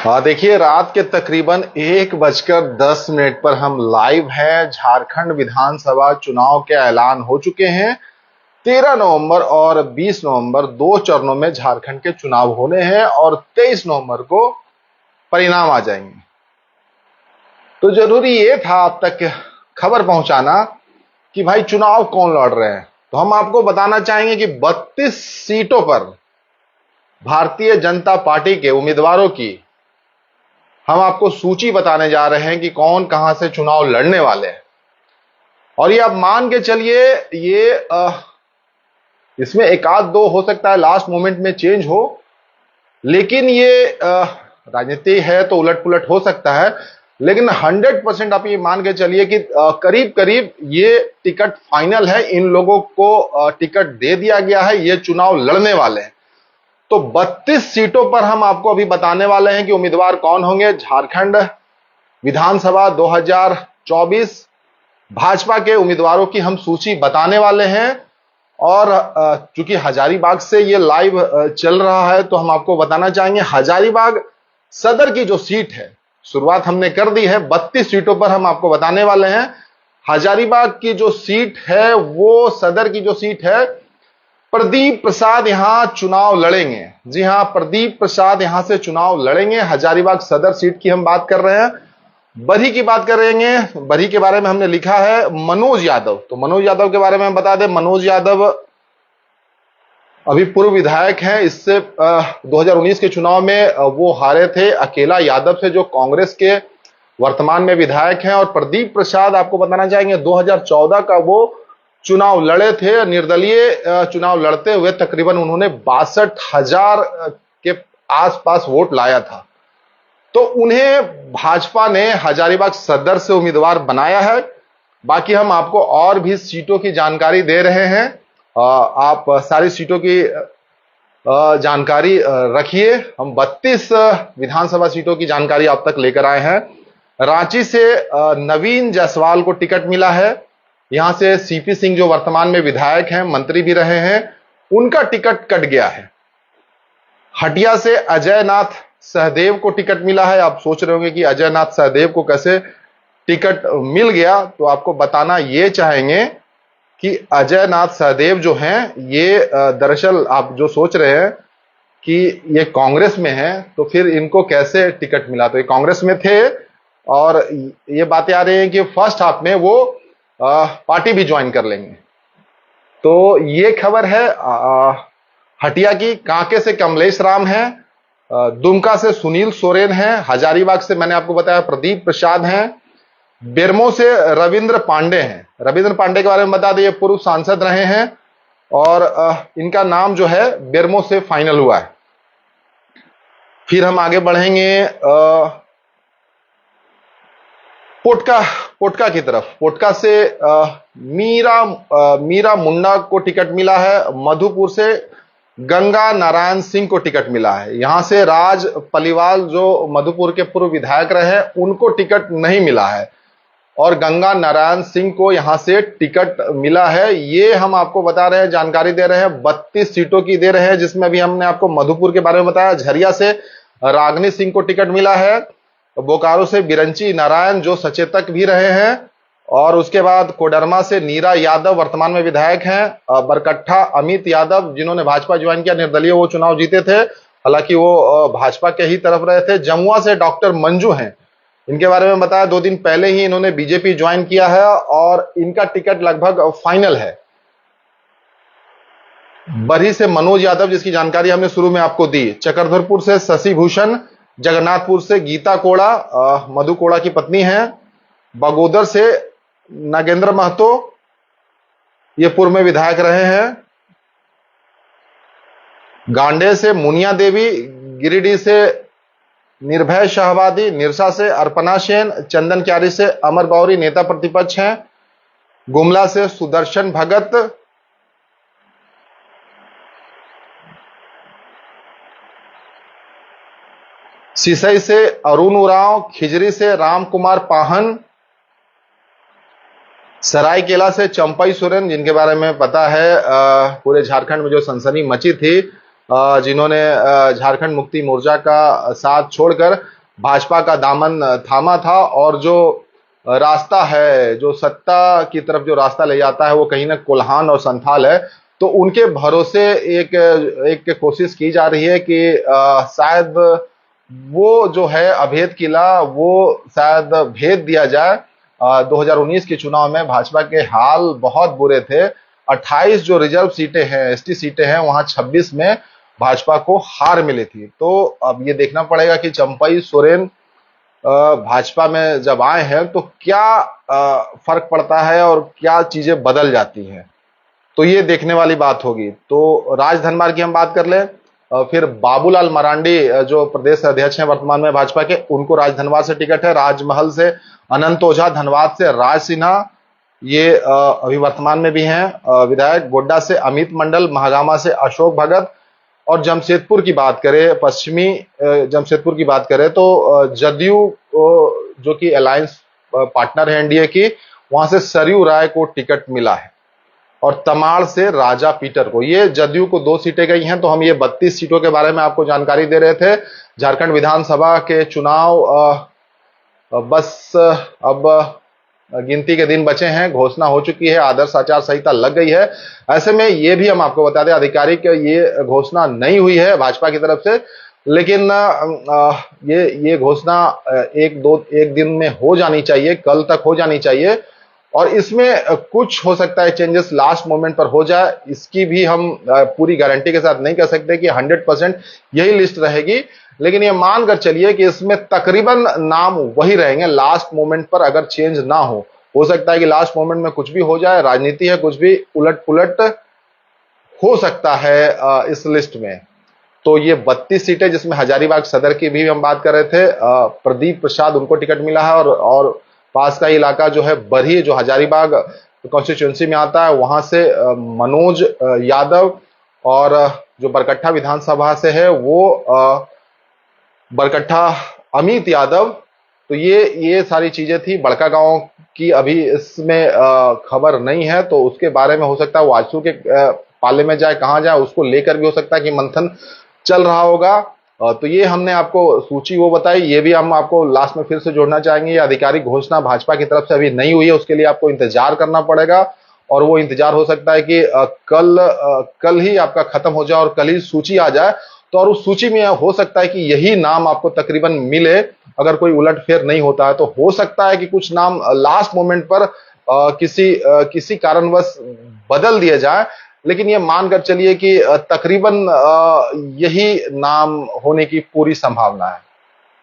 हाँ, देखिए रात के तकरीबन 1:10 पर हम लाइव हैं। झारखंड विधानसभा चुनाव के ऐलान हो चुके हैं। 13 नवंबर और 20 नवंबर दो चरणों में झारखंड के चुनाव होने हैं और 23 नवंबर को परिणाम आ जाएंगे। तो जरूरी ये था आप तक खबर पहुंचाना कि भाई चुनाव कौन लड़ रहे हैं। तो हम आपको बताना चाहेंगे कि 32 सीटों पर भारतीय जनता पार्टी के उम्मीदवारों की हम आपको सूची बताने जा रहे हैं कि कौन कहां से चुनाव लड़ने वाले हैं। और ये आप मान के चलिए, इसमें एक आध दो हो सकता है लास्ट मोमेंट में चेंज हो, लेकिन ये राजनीति है तो उलट पुलट हो सकता है। लेकिन 100% आप ये मान के चलिए कि करीब करीब ये टिकट फाइनल है। इन लोगों को टिकट दे दिया गया है, ये चुनाव लड़ने वाले हैं। तो 32 सीटों पर हम आपको अभी बताने वाले हैं कि उम्मीदवार कौन होंगे। झारखंड विधानसभा 2024 भाजपा के उम्मीदवारों की हम सूची बताने वाले हैं। और चूंकि हजारीबाग से ये लाइव चल रहा है तो हम आपको बताना चाहेंगे हजारीबाग सदर की जो सीट है, शुरुआत हमने कर दी है। 32 सीटों पर हम आपको बताने वाले हैं। हजारीबाग की जो सीट है, वो सदर की जो सीट है, प्रदीप प्रसाद यहां चुनाव लड़ेंगे। जी हां, प्रदीप प्रसाद यहां से चुनाव लड़ेंगे। हजारीबाग सदर सीट की हम बात कर रहे हैं। बरही की बात करेंगे। बरही के बारे में हमने लिखा है मनोज यादव। तो मनोज यादव के बारे में हम बता दें, मनोज यादव अभी पूर्व विधायक हैं। इससे 2019 के चुनाव में वो हारे थे अकेला यादव से, जो कांग्रेस के वर्तमान में विधायक हैं। और प्रदीप प्रसाद आपको बताना चाहेंगे 2014 का वो चुनाव लड़े थे। निर्दलीय चुनाव लड़ते हुए तकरीबन उन्होंने 62,000 के आसपास वोट लाया था। तो उन्हें भाजपा ने हजारीबाग सदर से उम्मीदवार बनाया है। बाकी हम आपको और भी सीटों की जानकारी दे रहे हैं। आप सारी सीटों की जानकारी रखिए। हम 32 विधानसभा सीटों की जानकारी आप तक लेकर आए हैं। रांची से नवीन जायसवाल को टिकट मिला है। यहां से सीपी सिंह जो वर्तमान में विधायक हैं, मंत्री भी रहे हैं, उनका टिकट कट गया है। हटिया से अजय नाथ सहदेव को टिकट मिला है। आप सोच रहे होंगे कि अजय नाथ सहदेव को कैसे टिकट मिल गया, तो आपको बताना ये चाहेंगे कि अजय नाथ सहदेव जो हैं, ये दरअसल आप जो सोच रहे हैं कि ये कांग्रेस में हैं, तो फिर इनको कैसे टिकट मिला। तो ये कांग्रेस में थे और ये बातें आ रही हैं कि फर्स्ट हाफ में वो पार्टी भी ज्वाइन कर लेंगे। तो ये खबर है हटिया की। कांके से कमलेश राम है, दुमका से सुनील सोरेन है, हजारीबाग से मैंने आपको बताया प्रदीप प्रसाद हैं, बेरमो से रविंद्र पांडे हैं। रविंद्र पांडे के बारे में बता दें, पूर्व सांसद रहे हैं और इनका नाम जो है बेरमो से फाइनल हुआ है। फिर हम आगे बढ़ेंगे पोटका की तरफ। पोटका से मीरा मुंडा को टिकट मिला है। मधुपुर से गंगा नारायण सिंह को टिकट मिला है। यहां से राज पलिवाल जो मधुपुर के पूर्व विधायक रहे, उनको टिकट नहीं मिला है और गंगा नारायण सिंह को यहां से टिकट मिला है। ये हम आपको बता रहे हैं, जानकारी दे रहे हैं। 32 सीटों की दे रहे हैं, जिसमें अभी हमने आपको मधुपुर के बारे में बताया। झरिया से रागनी सिंह को टिकट मिला है। बोकारो से बिरंची नारायण जो सचेतक भी रहे हैं, और उसके बाद कोडरमा से नीरा यादव वर्तमान में विधायक हैं। बरकट्ठा अमित यादव जिन्होंने भाजपा ज्वाइन किया, निर्दलीय वो चुनाव जीते थे, हालांकि वो भाजपा के ही तरफ रहे थे। जमुआ से डॉक्टर मंजू हैं, इनके बारे में बताया 2 दिन पहले ही इन्होंने बीजेपी ज्वाइन किया है और इनका टिकट लगभग फाइनल है। बरही से मनोज यादव, जिसकी जानकारी हमने शुरू में आपको दी। चक्रधरपुर से शशि भूषण, जगन्नाथपुर से गीता कोड़ा मधु कोड़ा की पत्नी है। बगोदर से नागेंद्र महतो, ये पूर्व में विधायक रहे हैं। गांडे से मुनिया देवी, गिरिडीह से निर्भय शाहवादी, निरसा से अर्पणा सेन, चंदन क्यारी से अमर बावरी नेता प्रतिपक्ष हैं। गुमला से सुदर्शन भगत, सिसई से अरुण उरांव, खिजरी से राम कुमार पाहन, सरायकेला से चंपई सोरेन, जिनके बारे में पता है पूरे झारखंड में जो सनसनी मची थी जिन्होंने झारखंड मुक्ति मोर्चा का साथ छोड़कर भाजपा का दामन थामा था, और जो रास्ता है, जो सत्ता की तरफ जो रास्ता ले जाता है, वो कहीं ना कोल्हान और संथाल है। तो उनके भरोसे एक एक कोशिश की जा रही है कि शायद वो जो है अभेद किला, वो शायद भेद दिया जाए। 2019 के चुनाव में भाजपा के हाल बहुत बुरे थे। 28 जो रिजर्व सीटें हैं, एसटी सीटें हैं, वहां 26 में भाजपा को हार मिली थी। तो अब ये देखना पड़ेगा कि चंपई सोरेन भाजपा में जब आए हैं तो क्या फर्क पड़ता है और क्या चीजें बदल जाती हैं, तो ये देखने वाली बात होगी। तो राज धनवार की हम बात कर लें, फिर बाबूलाल मरांडी जो प्रदेश अध्यक्ष हैं वर्तमान में भाजपा के, उनको राज धनवार से टिकट है। राजमहल से अनंत ओझा, धनबाद से राज सिन्हा, ये अभी वर्तमान में भी हैं विधायक। गोड्डा से अमित मंडल, महागामा से अशोक भगत। और जमशेदपुर की बात करें, पश्चिमी जमशेदपुर की बात करें, तो जदयू जो कि अलायंस पार्टनर है एनडीए की, वहां से सरयू राय को टिकट मिला है। और तमाड़ से राजा पीटर को, ये जदयू को 2 सीटें गई हैं। तो हम ये 32 सीटों के बारे में आपको जानकारी दे रहे थे। झारखंड विधानसभा के चुनाव बस अब गिनती के दिन बचे हैं, घोषणा हो चुकी है, आदर्श आचार संहिता लग गई है। ऐसे में ये भी हम आपको बता दें, आधिकारिक ये घोषणा नहीं हुई है भाजपा की तरफ से, लेकिन ये घोषणा एक दिन में हो जानी चाहिए, कल तक हो जानी चाहिए। और इसमें कुछ हो सकता है चेंजेस लास्ट मोमेंट पर हो जाए, इसकी भी हम पूरी गारंटी के साथ नहीं कह सकते कि 100% यही लिस्ट रहेगी। लेकिन ये मानकर चलिए कि इसमें तकरीबन नाम वही रहेंगे लास्ट मोमेंट पर, अगर चेंज ना हो सकता है कि लास्ट मोमेंट में कुछ भी हो जाए, राजनीति है, कुछ भी उलट पुलट हो सकता है इस लिस्ट में। तो ये 32 सीटें, जिसमें हजारीबाग सदर की भी हम बात कर रहे थे, प्रदीप प्रसाद उनको टिकट मिला है। और पास का इलाका जो है बरही, जो हजारीबाग कॉन्स्टिट्यूंसी में आता है, वहां से मनोज यादव, और जो बरकट्ठा विधानसभा से है वो बरकट्ठा अमित यादव। तो ये सारी चीजें थी। बड़का गांव की अभी इसमें खबर नहीं है, तो उसके बारे में हो सकता है वो आजसू के पाले में जाए, कहां जाए, उसको लेकर भी हो सकता है कि मंथन चल रहा होगा। तो ये हमने आपको सूची वो बताई, ये भी हम आपको लास्ट में फिर से जोड़ना चाहेंगे। ये आधिकारिक घोषणा भाजपा की तरफ से अभी नहीं हुई है, उसके लिए आपको इंतजार करना पड़ेगा। और वो इंतजार हो सकता है कि कल ही आपका खत्म हो जाए और कल ही सूची आ जाए। तो और उस सूची में हो सकता है कि यही नाम आपको तकरीबन मिले, अगर कोई उलटफेर नहीं होता है। तो हो सकता है कि कुछ नाम लास्ट मोमेंट पर किसी कारणवश बदल दिए जाए, लेकिन ये मानकर चलिए कि तकरीबन यही नाम होने की पूरी संभावना है।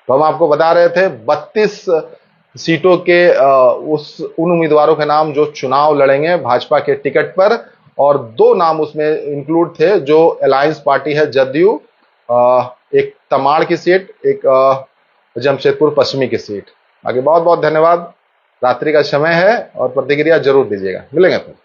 तो हम आपको बता रहे थे 32 सीटों के उन उम्मीदवारों के नाम जो चुनाव लड़ेंगे भाजपा के टिकट पर, और 2 नाम उसमें इंक्लूड थे जो अलायंस पार्टी है जदयू, एक तमाड़ की सीट, एक जमशेदपुर पश्चिमी की सीट। बाकी बहुत बहुत धन्यवाद। रात्रि का समय है और प्रतिक्रिया जरूर दीजिएगा। मिलेंगे फिर।